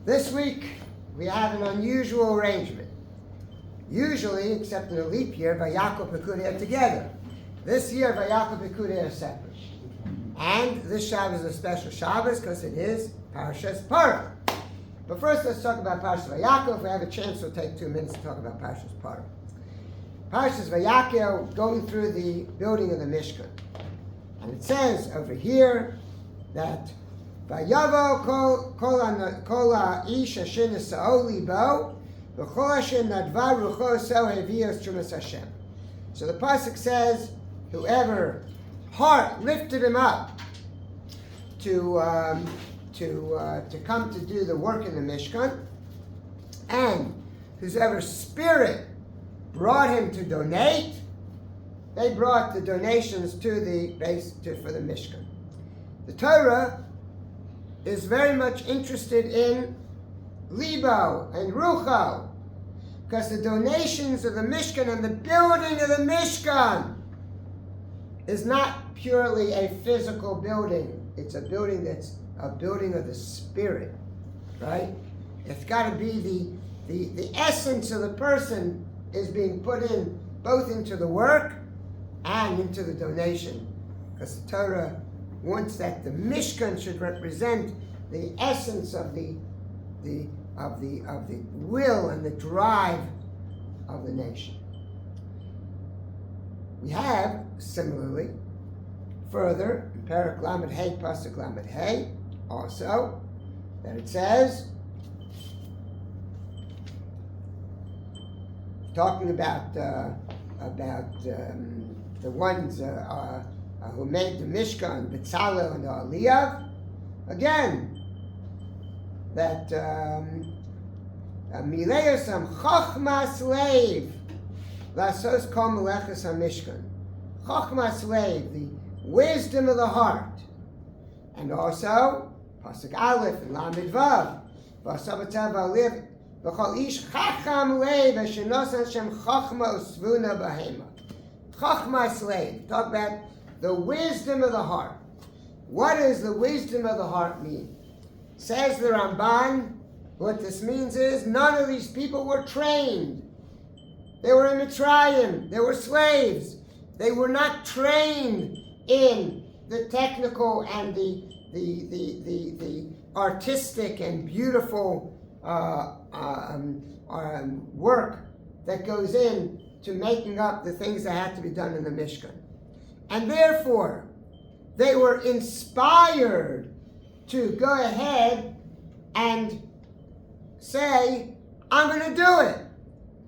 This week, we have an unusual arrangement. Usually, except in a leap year, Vayekhel and Pekudei are together. This year, Vayekhel and Pekudei are separate. And this Shabbos is a special Shabbos because it is Parshas Parah. But first, let's talk about Parshas Vayekhel. If we have a chance, we'll take 2 minutes to talk about Parshas Parah. Parshas Vayekhel, going through the building of the Mishkan. And it says over here that Vayavo kol ha'ish asher nisa'o libo v'chol asher nadva rucho so hevios trumas Hashem. So the pasuk says, whoever heart lifted him up to come to do the work in the Mishkan, and whoever spirit brought him to donate, they brought the donations to the base for the Mishkan. The Torah is very much interested in libo and rucho, because the donations of the Mishkan and the building of the Mishkan is not purely a physical building. It's a building that's a building of the spirit, right? It's got to be the essence of the person is being put in both into the work and into the donation, because the Torah wants that the Mishkan should represent the essence of the will and the drive of the nation. We have similarly further in Parah Lamed Hey Pasuk Lamed Hey also that it says, talking about the ones who made the Mishkan, B'Tzalel and Aliyah, again, that Mileosam Chochmas Lev Lasos Kol Melechas HaMishkan. Chochmas Lev, the wisdom of the heart. And also, Pasuk Aleph and Lamed Vav, V'asavatav Aliv, V'chol Ish Chacham Lev, Eshenos Hashem Chochma Usvuna Bahema. Chochmas Lev, talk about the wisdom of the heart. What does the wisdom of the heart mean? Says the Ramban, what this means is none of these people were trained. They were in Mitzrayim. They were slaves. They were not trained in the technical and the artistic and beautiful work that goes in to making up the things that had to be done in the Mishkan. And therefore, they were inspired to go ahead and say, I'm going to do it.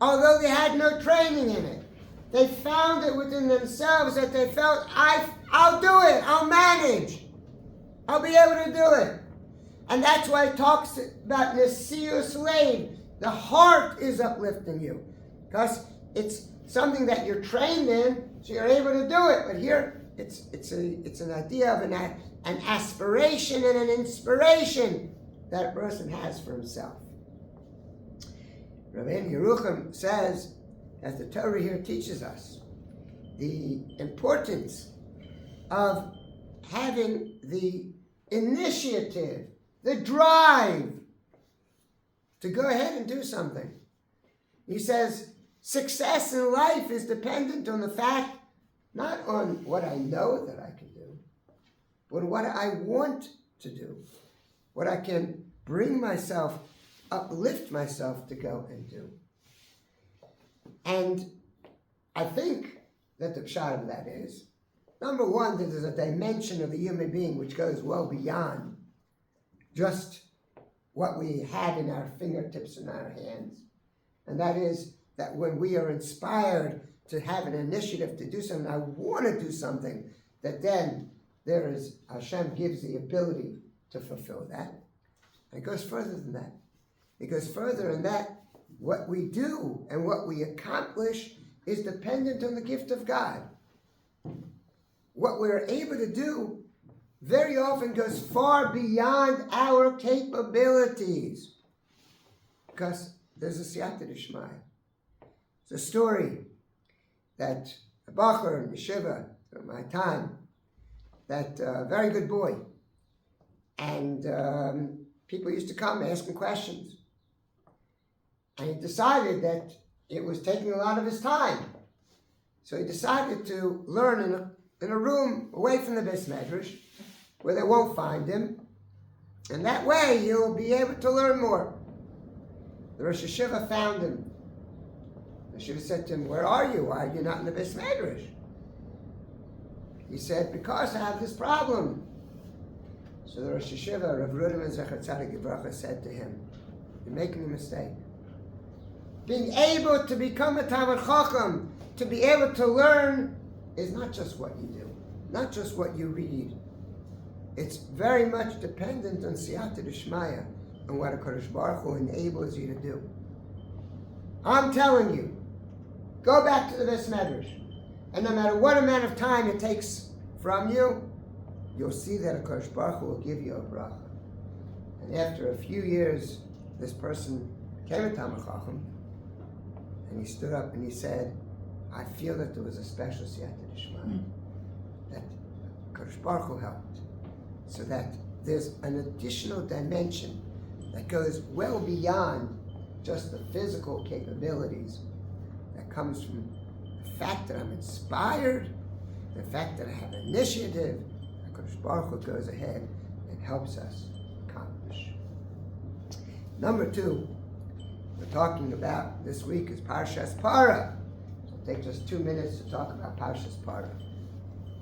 Although they had no training in it. They found it within themselves that they felt, I'll do it, I'll manage. I'll be able to do it. And that's why it talks about Nesius Lev. The heart is uplifting you. Because it's something that you're trained in, so you're able to do it. But here, it's an idea of an aspiration and an inspiration that a person has for himself. Rabbi Yerucham says, as the Torah here teaches us, the importance of having the initiative, the drive to go ahead and do something. He says, success in life is dependent on the fact, not on what I know that I can do, but what I want to do, what I can bring myself, uplift myself to go and do. And I think that the pshat of that is, number one, that there's a dimension of the human being which goes well beyond just what we have in our fingertips and our hands. And that is that when we are inspired to have an initiative to do something, I want to do something, that then there is, Hashem gives the ability to fulfill that. And it goes further than that. It goes further in that what we do and what we accomplish is dependent on the gift of God. What we're able to do very often goes far beyond our capabilities. Because there's a siyata d'shmaya. It's a story that a bacher in yeshiva at my time, that very good boy, and people used to come asking questions. And he decided that it was taking a lot of his time. So he decided to learn in a room away from the Beis Medrash, where they won't find him. And that way you'll be able to learn more. The Rosh Hashiva found him. The Hashiva said to him, "Where are you? Why are you not in the Beis Medrash?" He said, "Because I have this problem." So the Rosh Hashiva, Rav Ruderman Zecher Tzadik Yivracha, said to him, "You're making a mistake. Being able to become a Talmid Chacham, to be able to learn, is not just what you do, not just what you read. It's very much dependent on Siyata D'Shmaya, and what HaKadosh Baruch Hu enables you to do. I'm telling you, go back to the Beis Medrash, and no matter what amount of time it takes from you, you'll see that HaKadosh Baruch Hu will give you a bracha." And after a few years, this person became a Talmid Chacham, and he stood up and he said, "I feel that there was a special Siyata D'Shmaya, that HaKadosh Baruch Hu helped, so that there's an additional dimension that goes well beyond just the physical capabilities, that comes from the fact that I'm inspired, the fact that I have initiative. HaKadosh Baruch Hu goes ahead and helps us accomplish." Number 2, we're talking about this week is Parshas Parah. So it'll take just 2 minutes to talk about Parshas Parah.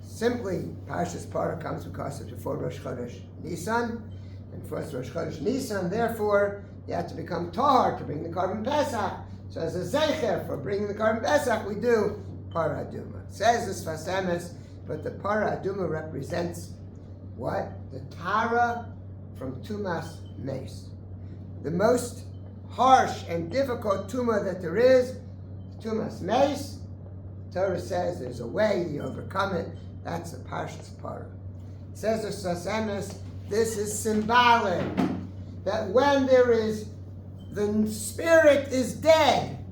Simply, Parshas Parah comes because it's before Rosh Chodesh Nisan, and for Rosh Chodesh Nisan, therefore, you have to become Tahar to bring the Korban Pesach. So as a Zecher for bringing the Korban Pesach, we do Parah Aduma. It says this Sfas Emes, but the Parah Aduma represents what? The Tara from Tumas Meis. The most harsh and difficult Tumah that there is, Tumas Meis. The Torah says there's a way, you overcome it. That's the Parshas Parah. It says the Sfas Emes, this is symbolic, that when the spirit is dead,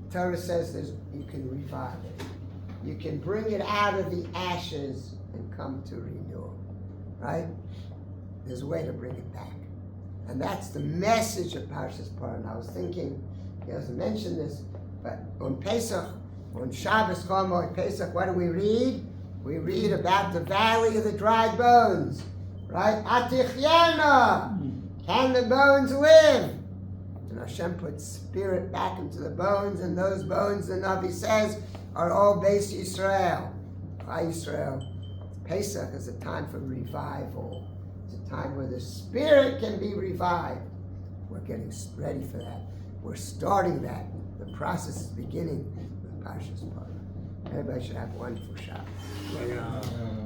the Torah says you can revive it. You can bring it out of the ashes and come to renewal, right? There's a way to bring it back. And that's the message of Parshas Parah. And I was thinking, he doesn't mention this, but on Pesach, on Shabbos, Chol Moed Pesach, what do we read? We read about the valley of the dry bones, right? Atichyana, can the bones live? And Hashem puts spirit back into the bones, and those bones, the Navi says, are all Beis Yisrael. By Yisrael, Pesach is a time for revival. It's a time where the spirit can be revived. We're getting ready for that. We're starting that. The process is beginning with Parshas Parah. Everybody should have a wonderful Shabbat.